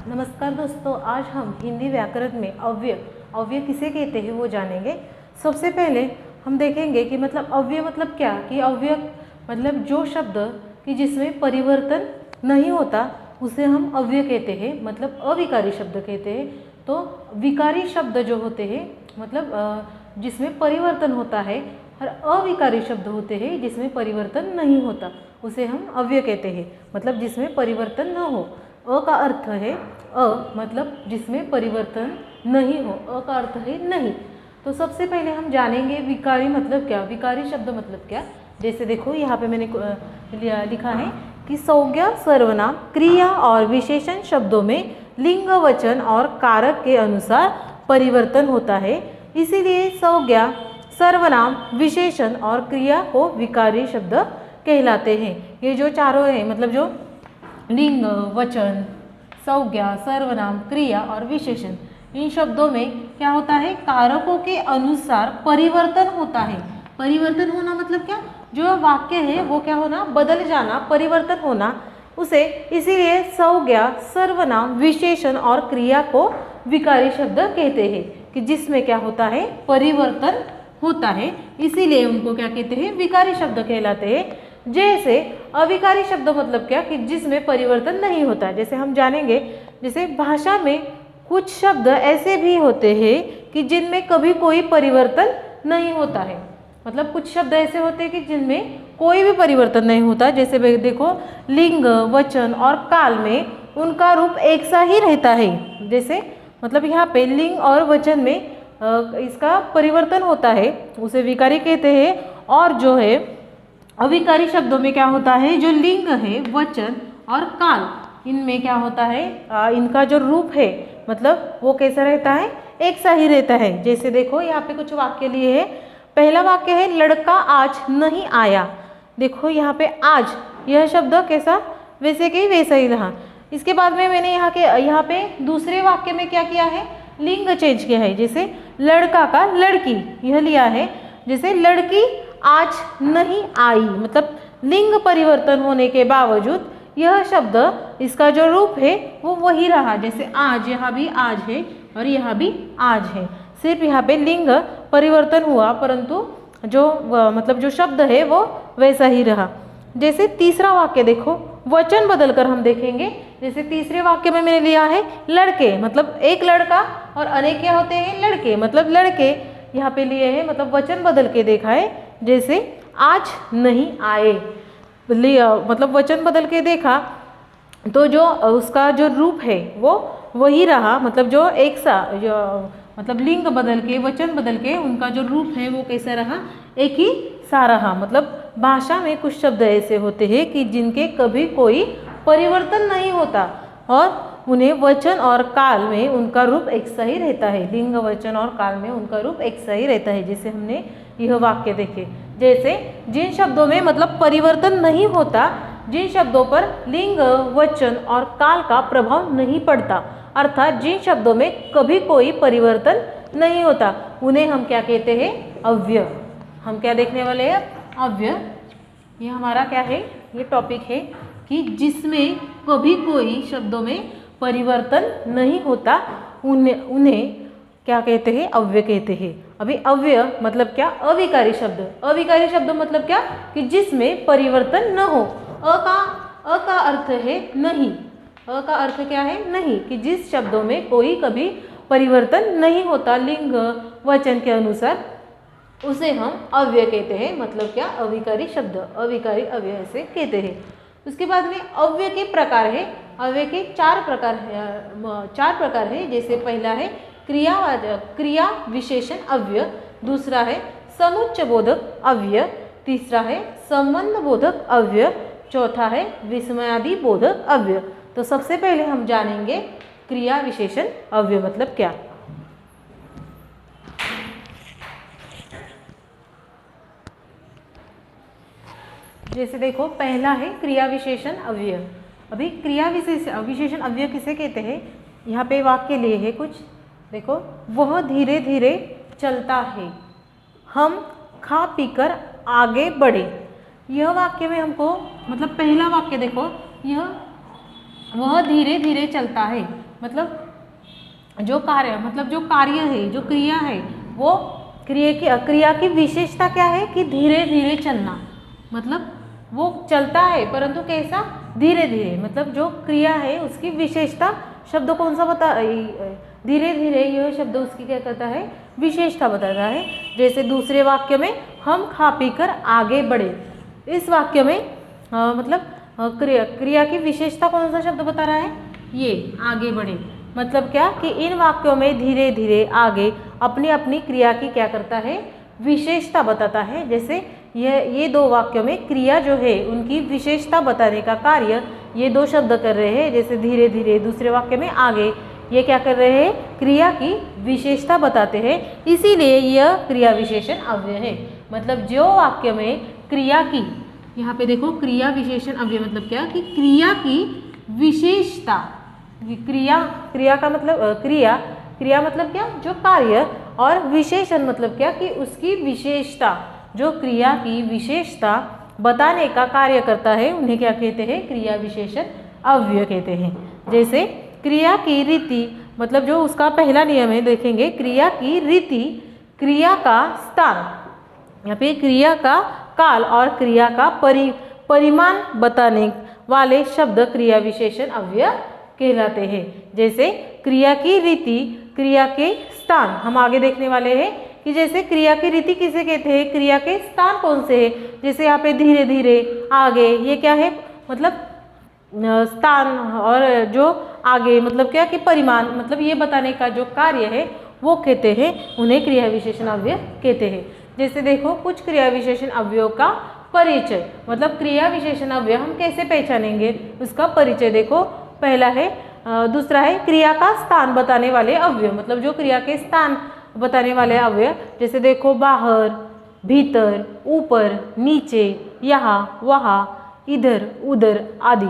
नमस्कार दोस्तों, आज हम हिंदी व्याकरण में अव्यय अव्यय किसे कहते हैं वो जानेंगे। सबसे पहले हम देखेंगे कि मतलब अव्यय मतलब क्या, कि अव्यय मतलब जो शब्द कि जिसमें परिवर्तन नहीं होता उसे हम अव्यय कहते हैं, मतलब अविकारी शब्द कहते हैं। तो विकारी शब्द जो होते हैं मतलब जिसमें परिवर्तन होता है, और अविकारी शब्द होते हैं जिसमें परिवर्तन नहीं होता, उसे हम अव्यय कहते हैं, मतलब जिसमें परिवर्तन न हो। अ का अर्थ है मतलब जिसमें परिवर्तन नहीं हो, अ का अर्थ है नहीं। तो सबसे पहले हम जानेंगे विकारी मतलब क्या, विकारी शब्द मतलब क्या। जैसे देखो यहाँ पे मैंने लिखा है कि संज्ञा, सर्वनाम, क्रिया और विशेषण शब्दों में लिंग, वचन और कारक के अनुसार परिवर्तन होता है, इसीलिए संज्ञा, सर्वनाम, विशेषण और क्रिया को विकारी शब्द कहलाते हैं। ये जो चारों हैं मतलब जो लिंग, वचन, संज्ञा, सर्वनाम, क्रिया और विशेषण, इन शब्दों में क्या होता है, कारकों के अनुसार परिवर्तन होता है। परिवर्तन होना मतलब क्या, जो वाक्य है वो क्या होना, बदल जाना, परिवर्तन होना उसे, इसीलिए संज्ञा, सर्वनाम, विशेषण और क्रिया को विकारी शब्द कहते हैं, कि जिसमें क्या होता है, परिवर्तन होता है, इसीलिए उनको क्या कहते हैं, विकारी शब्द कहलाते हैं। जैसे अविकारी शब्द मतलब क्या, कि जिसमें परिवर्तन नहीं होता। जैसे हम जानेंगे, जैसे भाषा में कुछ शब्द ऐसे भी होते हैं कि जिनमें कभी कोई परिवर्तन नहीं होता है, मतलब कुछ शब्द ऐसे होते हैं कि जिनमें कोई भी परिवर्तन नहीं होता। जैसे देखो, लिंग, वचन और काल में उनका रूप एक सा ही रहता है। जैसे मतलब यहाँ पे लिंग और वचन में इसका परिवर्तन होता है, उसे विकारी कहते हैं। और जो है अविकारी शब्दों में क्या होता है, जो लिंग है, वचन और काल, इनमें क्या होता है, इनका जो रूप है मतलब वो कैसा रहता है, एक सा ही रहता है। जैसे देखो यहाँ पे कुछ वाक्य लिए है। पहला वाक्य है, लड़का आज नहीं आया। देखो यहाँ पे आज, यह शब्द कैसा, वैसे कि वैसा ही रहा। इसके बाद में मैंने यहाँ पे दूसरे वाक्य में क्या किया है, लिंग चेंज किया है। जैसे लड़का का लड़की, यह लिया है। जैसे लड़की आज नहीं आई, मतलब लिंग परिवर्तन होने के बावजूद यह शब्द, इसका जो रूप है वो वही रहा। जैसे आज, यहाँ भी आज है और यहाँ भी आज है, सिर्फ यहाँ पे लिंग परिवर्तन हुआ, परंतु जो मतलब जो शब्द है वो वैसा ही रहा। जैसे तीसरा वाक्य देखो, वचन बदलकर हम देखेंगे। जैसे तीसरे वाक्य में मैंने लिया है लड़के, मतलब एक लड़का, और अनेक क्या होते हैं, लड़के, मतलब लड़के यहाँ पे लिए हैं, मतलब वचन बदल के देखा है। जैसे आज नहीं आए, मतलब वचन बदल के देखा तो जो उसका जो रूप है वो वही रहा, मतलब जो एक सा, जो मतलब लिंग बदल के, वचन बदल के, उनका जो रूप है वो कैसा रहा, एक ही सा रहा। मतलब भाषा में कुछ शब्द ऐसे होते हैं कि जिनके कभी कोई परिवर्तन नहीं होता, और उन्हें वचन और काल में उनका रूप एक सा ही रहता है। लिंग, वचन और काल में उनका रूप एक सा ही रहता है। जैसे हमने यह वाक्य देखे, जैसे जिन शब्दों में मतलब परिवर्तन नहीं होता, जिन शब्दों पर लिंग, वचन और काल का प्रभाव नहीं पड़ता, अर्थात जिन शब्दों में कभी कोई परिवर्तन नहीं होता, उन्हें हम क्या कहते हैं, अव्यय। हम क्या देखने वाले हैं, अव्यय। ये हमारा क्या है, ये टॉपिक है कि जिसमें कभी कोई शब्दों में परिवर्तन नहीं होता, उन्हें क्या कहते हैं, अव्यय कहते हैं। अभी अव्यय मतलब क्या, अविकारी शब्द। अविकारी शब्द मतलब क्या, कि जिसमें परिवर्तन न हो। अ का अर्थ है नहीं, अ का अर्थ क्या है, नहीं, कि जिस शब्दों में कोई कभी परिवर्तन नहीं होता लिंग, वचन के अनुसार, उसे हम अव्यय कहते हैं। मतलब क्या, अविकारी शब्द, अविकारी अव्यय ऐसे कहते हैं। उसके बाद में अव्यय के प्रकार है। अव्यय के चार प्रकार है। जैसे पहला है क्रिया विशेषण अव्यय, दूसरा है समुच्चय बोधक अव्यय, तीसरा है संबंध बोधक अव्यय, चौथा है विस्मयादि बोधक अव्यय। तो सबसे पहले हम जानेंगे क्रिया विशेषण अव्यय मतलब क्या। जैसे देखो, पहला है क्रिया विशेषण अव्यय। अभी क्रिया विशेषण अव्यय किसे कहते हैं, यहाँ पे वाक्य लिए है कुछ। देखो, वह धीरे धीरे चलता है, हम खा पीकर आगे बढ़े। यह वाक्य में हमको मतलब पहला वाक्य देखो, यह वह धीरे धीरे चलता है, मतलब जो कार्य मतलब जो कार्य है, जो क्रिया है, वो क्रिया की विशेषता क्या है कि धीरे धीरे चलना। मतलब वो चलता है परंतु कैसा, धीरे धीरे। मतलब जो क्रिया है उसकी विशेषता, शब्द कौन सा बता, धीरे धीरे, यह शब्द उसकी क्या करता है, विशेषता बताता है। जैसे दूसरे वाक्य में हम खा पी कर आगे बढ़े, इस वाक्य में मतलब क्रिया की विशेषता कौन सा शब्द बता रहा है, ये आगे बढ़े। मतलब क्या कि इन वाक्यों में धीरे धीरे आगे अपनी अपनी क्रिया की क्या करता है, विशेषता बताता है। जैसे ये दो वाक्यों में क्रिया जो है उनकी विशेषता बताने का कार्य ये दो शब्द कर रहे हैं। जैसे धीरे धीरे, दूसरे वाक्य में आगे, ये क्या कर रहे हैं, क्रिया की विशेषता बताते हैं, इसीलिए यह क्रिया विशेषण अव्यय है। मतलब जो वाक्य में क्रिया की, यहाँ पे देखो क्रिया विशेषण अव्यय मतलब क्या कि क्रिया की विशेषता, क्रिया का मतलब क्रिया मतलब क्या, जो कार्य, और विशेषण मतलब क्या कि उसकी विशेषता, जो क्रिया की विशेषता बताने का कार्य करता है उन्हें क्या कहते हैं, क्रिया विशेषण अव्यय कहते हैं। जैसे क्रिया की रीति, मतलब जो उसका पहला नियम है, देखेंगे क्रिया की रीति, क्रिया का स्थान, यहाँ पे क्रिया का काल और क्रिया का परिमाण बताने वाले शब्द क्रिया विशेषण अव्यय कहलाते हैं। जैसे क्रिया की रीति, क्रिया के स्थान, हम आगे देखने वाले हैं कि जैसे क्रिया की रीति किसे कहते हैं, क्रिया के स्थान कौन से है। जैसे यहाँ पे धीरे धीरे, आगे, ये क्या है, मतलब स्थान, और जो आगे मतलब क्या कि परिमाण, मतलब ये बताने का जो कार्य है वो कहते हैं, उन्हें क्रिया विशेषण अव्यय कहते हैं। जैसे देखो कुछ क्रिया विशेषण अव्ययों का परिचय, मतलब क्रिया विशेषण अव्यय हम कैसे पहचानेंगे, उसका परिचय देखो। पहला है, दूसरा है क्रिया का स्थान बताने वाले अव्यय, मतलब जो क्रिया के स्थान बताने वाले अव्यय। जैसे देखो बाहर, भीतर, ऊपर, नीचे, यहाँ, वहाँ, इधर, उधर आदि,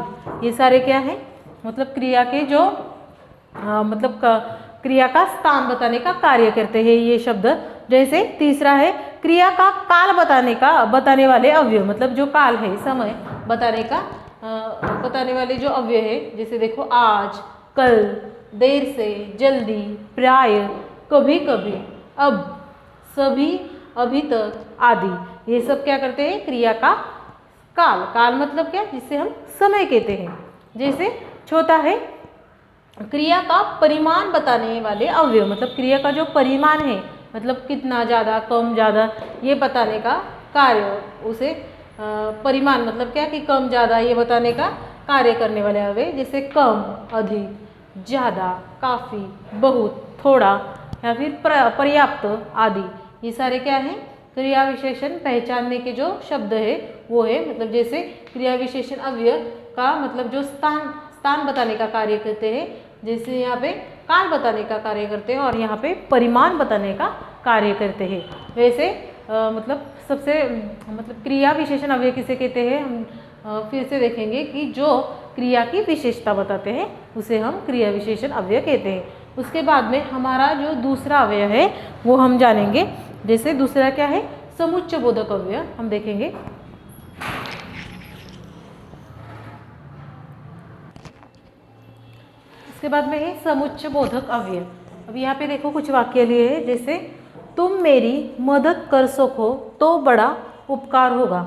ये सारे क्या है, मतलब क्रिया के जो मतलब क्रिया का स्थान बताने का कार्य करते हैं ये शब्द। जैसे तीसरा है क्रिया का काल बताने वाले अव्यय, मतलब जो काल है, समय बताने वाले जो अव्यय है। जैसे देखो आज, कल, देर से, जल्दी, प्राय, कभी कभी, अब, सभी, अभी तक आदि, ये सब क्या करते हैं, क्रिया का काल मतलब क्या, जिसे हम समय कहते हैं। जैसे चौथा है क्रिया का परिमाण बताने वाले अव्यय, मतलब क्रिया का जो परिमाण है, मतलब कितना ज़्यादा, कम, ज़्यादा, ये बताने का कार्य, उसे परिमाण मतलब क्या कि कम ज़्यादा ये बताने का कार्य करने वाले अव्यय। जैसे कम, अधिक, ज़्यादा, काफ़ी, बहुत, थोड़ा, या फिर पर्याप्त आदि, ये सारे क्या हैं, क्रिया विशेषण पहचानने के जो शब्द है वो है। मतलब जैसे क्रिया विशेषण अव्यय का मतलब जो स्थान बताने का कार्य करते हैं, जैसे यहाँ पे काल बताने का कार्य करते हैं और यहाँ पे परिमाण बताने का कार्य करते हैं। वैसे मतलब सबसे मतलब क्रिया विशेषण अव्यय किसे कहते हैं, हम फिर से देखेंगे कि जो क्रिया की विशेषता बताते हैं उसे हम क्रिया विशेषण अव्यय कहते हैं। उसके बाद में हमारा जो दूसरा अव्यय है वो हम जानेंगे। जैसे दूसरा क्या है, समुच्चय बोधक अव्यय हम देखेंगे। इसके बाद में है समुच्चय बोधक अव्यय। अब यहाँ पे देखो कुछ वाक्य लिए हैं, जैसे तुम मेरी मदद कर सको तो बड़ा उपकार होगा।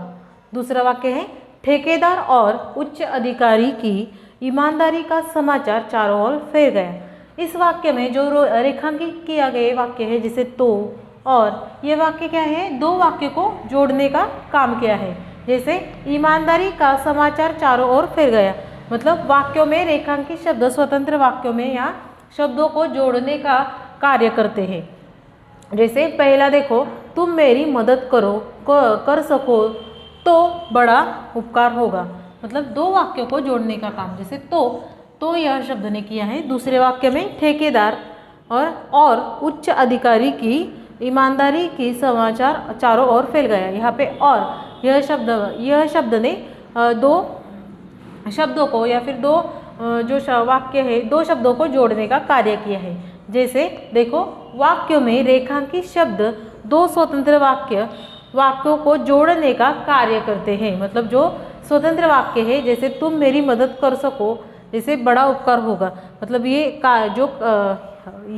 दूसरा वाक्य है ठेकेदार और उच्च अधिकारी की ईमानदारी का समाचार चारों ओर फैल गया। इस वाक्य में जो रेखांकित किया गया वाक्य है जैसे तो और, ये वाक्य क्या है, दो वाक्य को जोड़ने का काम किया है। जैसे ईमानदारी का समाचार चारों ओर फैल गया, मतलब वाक्यों में रेखांकित शब्द स्वतंत्र वाक्यों में या शब्दों को जोड़ने का कार्य करते हैं। जैसे पहला देखो, तुम मेरी मदद कर सको तो बड़ा उपकार होगा, मतलब दो वाक्यों को जोड़ने का काम। जैसे तो यह शब्द ने किया है। दूसरे वाक्य में ठेकेदार और उच्च अधिकारी की ईमानदारी की समाचार चारों ओर फैल गया। यहाँ पे और यह शब्द ने दो शब्दों को या फिर दो जो वाक्य है दो शब्दों को जोड़ने का कार्य किया है। जैसे देखो वाक्यों में रेखांकित शब्द दो स्वतंत्र वाक्यों को जोड़ने का कार्य करते हैं। मतलब जो स्वतंत्र वाक्य है जैसे तुम मेरी मदद कर सको, जैसे बड़ा उपकार होगा, मतलब ये का जो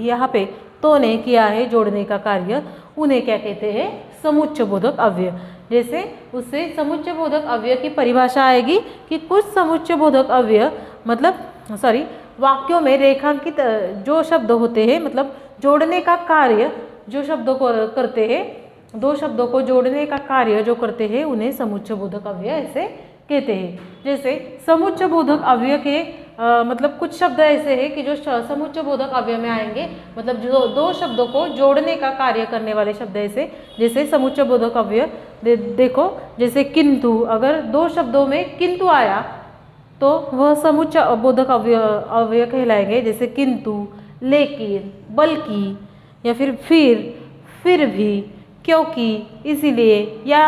यहाँ पे तो ने किया है जोड़ने का कार्य, उन्हें क्या कहते हैं, समुच्चय बोधक अव्यय। जैसे उससे समुच्चय बोधक अव्यय की परिभाषा आएगी कि कुछ समुच्चय बोधक अव्यय मतलब वाक्यों में रेखांकित जो शब्द होते हैं, मतलब जोड़ने का कार्य जो शब्दों को करते हैं, दो शब्दों को जोड़ने का कार्य जो करते हैं, उन्हें समुच्चय बोधक अव्यय ऐसे कहते हैं। जैसे समुच्चय बोधक अव्यय के मतलब कुछ शब्द ऐसे हैं कि जो समुच्चय बोधक अव्यय में आएंगे, मतलब जो दो शब्दों को जोड़ने का कार्य करने वाले शब्द ऐसे, जैसे समुच्चय बोधक अव्यय देखो, जैसे किंतु, अगर दो शब्दों में किंतु आया तो वह समुच्चय बोधक अव्यय कहलाएंगे। जैसे किंतु, लेकिन, बल्कि, या फिर भी, क्योंकि, इसीलिए, या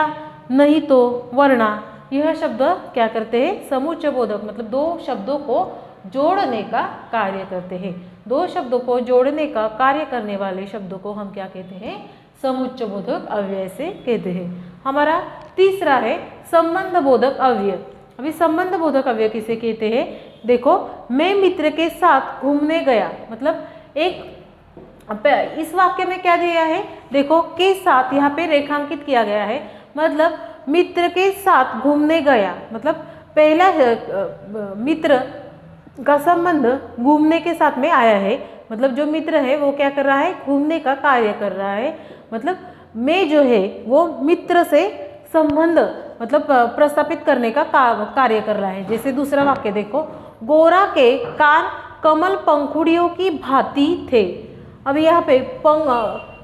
नहीं तो, वरना, यह शब्द क्या करते हैं, समुच्चय बोधक मतलब दो शब्दों को जोड़ने का कार्य करते हैं। दो शब्दों को जोड़ने का कार्य करने वाले शब्दों को हम क्या कहते हैं, समुच्चय बोधक अव्यय से कहते हैं। हमारा तीसरा है संबंध बोधक अव्यय। अभी संबंध बोधक अव्यय किसे कहते हैं, देखो, मैं मित्र के साथ घूमने गया, मतलब इस वाक्य में क्या दिया है, देखो, के साथ यहाँ पे रेखांकित किया गया है, मतलब मित्र के साथ घूमने गया, मतलब पहला मित्र का संबंध घूमने के साथ में आया है, मतलब जो मित्र है वो क्या कर रहा है, घूमने का कार्य कर रहा है, मतलब मैं जो है वो मित्र से संबंध मतलब प्रस्थापित करने का कार्य कर रहा है। जैसे दूसरा वाक्य देखो, गोरा के कान कमल पंखुड़ियों की भांति थे। अब यहाँ पे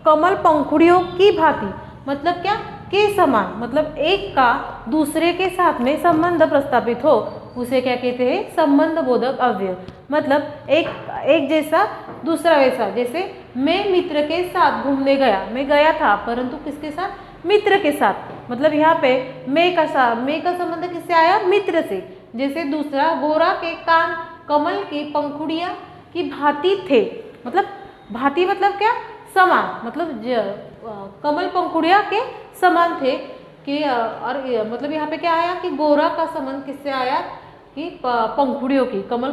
कमल पंखुड़ियों की भांति मतलब क्या, के समान, मतलब एक का दूसरे के साथ में संबंध प्रस्थापित हो, उसे क्या कहते हैं, संबंध बोधक अव्यय। मतलब एक जैसा दूसरा वैसा। जैसे मैं मित्र के साथ घूमने गया, मैं गया था परंतु किसके साथ, मित्र के साथ, मतलब यहाँ पे मैं का संबंध किससे आया, मित्र से। जैसे दूसरा, गोरा के कान कमल की पंखुड़ियाँ की भांति थे, मतलब भांति मतलब क्या, समान, मतलब कमल पंखुड़ियाँ के समान थे कि और मतलब यहाँ पे क्या आया कि गोरा का संबंध किससे आया, कि पंखुड़ियों की, कमल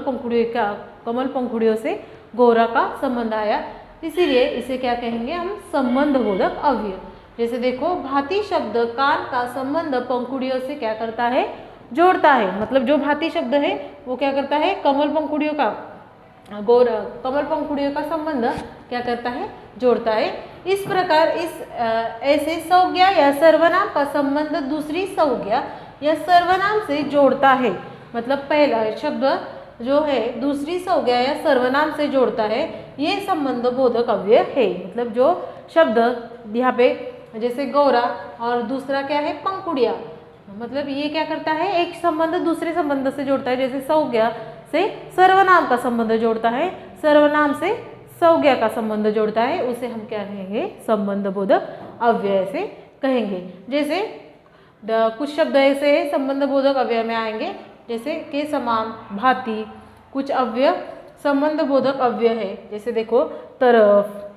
पंखुड़ियों से गोरा का संबंध आया, इसीलिए इसे क्या कहेंगे हम, संबंध बोधक अव्यय। जैसे देखो, भांति शब्द कान का संबंध पंखुड़ियों से क्या करता है, जोड़ता है, मतलब जो भांति शब्द है वो क्या करता है, कमल पंखुड़ियों का संबंध क्या करता है, जोड़ता है। इस प्रकार ऐसे संज्ञा या सर्वनाम का संबंध दूसरी संज्ञा या सर्वनाम से जोड़ता है, मतलब पहला शब्द जो है दूसरी संज्ञा या सर्वनाम से जोड़ता है, ये संबंध बोधक अव्यय है। मतलब जो शब्द यहाँ पे जैसे गोरा और दूसरा क्या है, पंखुड़िया, मतलब ये क्या करता है, एक संबंध दूसरे संबंध से जोड़ता है। जैसे संज्ञा से सर्वनाम का संबंध जोड़ता है, सर्वनाम से संज्ञा का संबंध जोड़ता है, उसे हम क्या कहेंगे, संबंध बोधक अव्यय से कहेंगे। जैसे कुछ शब्द ऐसे हैं संबंध बोधक अव्यय में आएंगे, जैसे के समान, भांति, कुछ अव्यय संबंध बोधक अव्यय है। जैसे देखो, तरफ,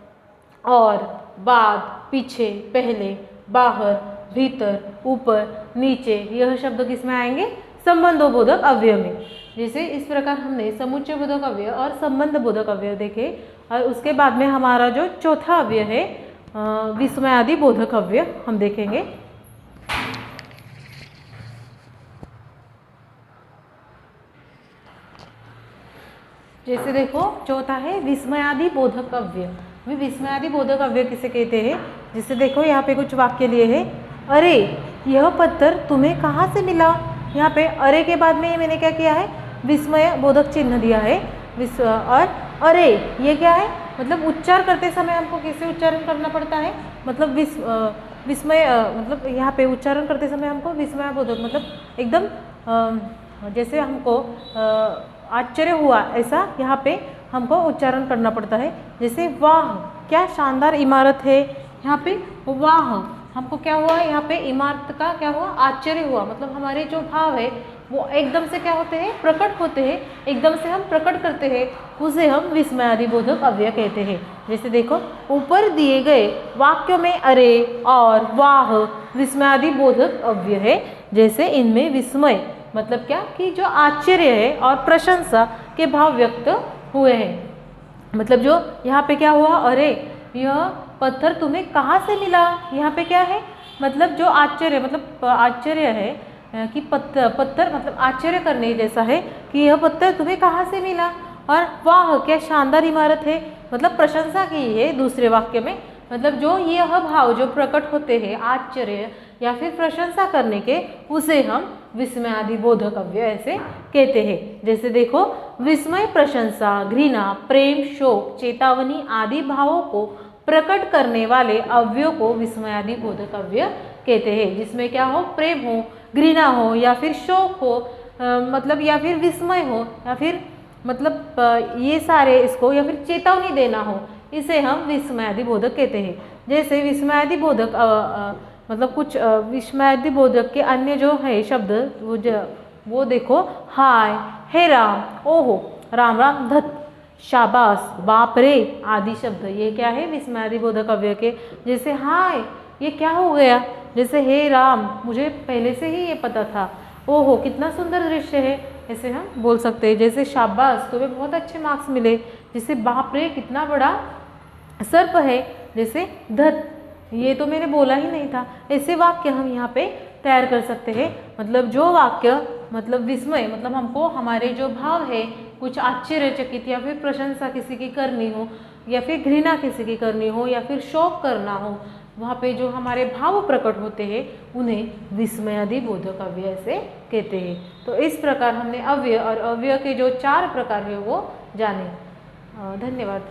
और, बाद, पीछे, पहले, बाहर, भीतर, ऊपर, नीचे, यह शब्द किस में आएंगे, संबंध बोधक अव्यय में। जैसे इस प्रकार हमने समुच्चय बोधक अव्यय और संबंध बोधक अव्यय देखे, और उसके बाद में हमारा जो चौथा अव्यय है विस्मयादि बोधक अव्यय हम देखेंगे। जैसे देखो, चौथा है विस्मयादि बोधक अव्यय। विस्मयादि बोधक अव्यय किसे कहते हैं, जैसे देखो यहाँ पे कुछ वाक्य लिए हैं, अरे यह पत्थर तुम्हें कहाँ से मिला। यहाँ पे अरे के बाद में मैंने क्या किया है, विस्मय बोधक चिन्ह दिया है। और अरे ये क्या है, मतलब उच्चार करते समय हमको कैसे उच्चारण करना पड़ता है, मतलब विस्मय मतलब यहाँ पे उच्चारण करते समय हमको विस्मय बोधक मतलब एकदम जैसे हमको आश्चर्य हुआ ऐसा यहाँ पे हमको उच्चारण करना पड़ता है। जैसे वाह क्या शानदार इमारत है, यहाँ पे वाह हमको क्या हुआ, यहाँ पे इमारत का क्या हुआ, आश्चर्य हुआ, मतलब हमारे जो भाव है वो एकदम से क्या होते हैं, प्रकट होते हैं, एकदम से हम प्रकट करते हैं, उसे हम विस्मयादि बोधक अव्यय कहते हैं। जैसे देखो, ऊपर दिए गए वाक्यों में अरे और वाह विस्मयादि बोधक अव्यय है। जैसे इनमें विस्मय मतलब क्या कि जो आश्चर्य है और प्रशंसा के भाव व्यक्त हुए हैं। मतलब जो यहाँ पे क्या हुआ, अरे यह पत्थर तुम्हें कहाँ से मिला, यहाँ पे क्या है, मतलब जो आश्चर्य, मतलब आश्चर्य है कि पत्थर मतलब आश्चर्य करने जैसा है कि यह पत्थर तुम्हें कहाँ से मिला, और वाह क्या शानदार इमारत है, मतलब प्रशंसा की है दूसरे वाक्य में। मतलब जो यह भाव जो प्रकट होते हैं आश्चर्य या फिर प्रशंसा करने के, उसे हम विस्मयादि बोधक अव्यय ऐसे कहते हैं। जैसे देखो, विस्मय, प्रशंसा, घृणा, प्रेम, शोक, चेतावनी आदि भावों को प्रकट करने वाले अव्ययों को विस्मयादि बोधक अव्यय कहते हैं। जिसमें क्या हो, प्रेम हो, घृणा हो, या फिर शोक हो, मतलब या फिर विस्मय हो, या फिर मतलब ये सारे इसको, या फिर चेतावनी देना हो, इसे हम विस्मयादि बोधक कहते हैं। जैसे विस्मयादि बोधक मतलब कुछ विस्मयादि बोधक के अन्य जो है शब्द, वो देखो, हाय, हे राम, ओहो, राम राम, धत, शाबाश, बाप रे आदि शब्द, ये क्या है, विस्मयादि बोधक अव्यय के। जैसे हाय, ये क्या हो गया, जैसे हे राम, मुझे पहले से ही ये पता था, ओहो कितना सुंदर दृश्य है, ऐसे हम बोल सकते हैं। जैसे शाबाश, तुम्हें बहुत अच्छे मार्क्स मिले। जैसे बाप रे कितना बड़ा सर्प है। जैसे धत, ये तो मैंने बोला ही नहीं था। ऐसे वाक्य हम यहाँ पे तैयार कर सकते हैं। मतलब जो वाक्य मतलब विस्मय, मतलब हमको हमारे जो भाव है कुछ आश्चर्यचकित या फिर प्रशंसा किसी की करनी हो, या फिर घृणा किसी की करनी हो, या फिर शोक करना हो, वहाँ पे जो हमारे भाव प्रकट होते हैं उन्हें विस्मयादि बोधक अव्यय से कहते हैं। तो इस प्रकार हमने अव्यय और अव्यय के जो 4 प्रकार है वो जाने। धन्यवाद।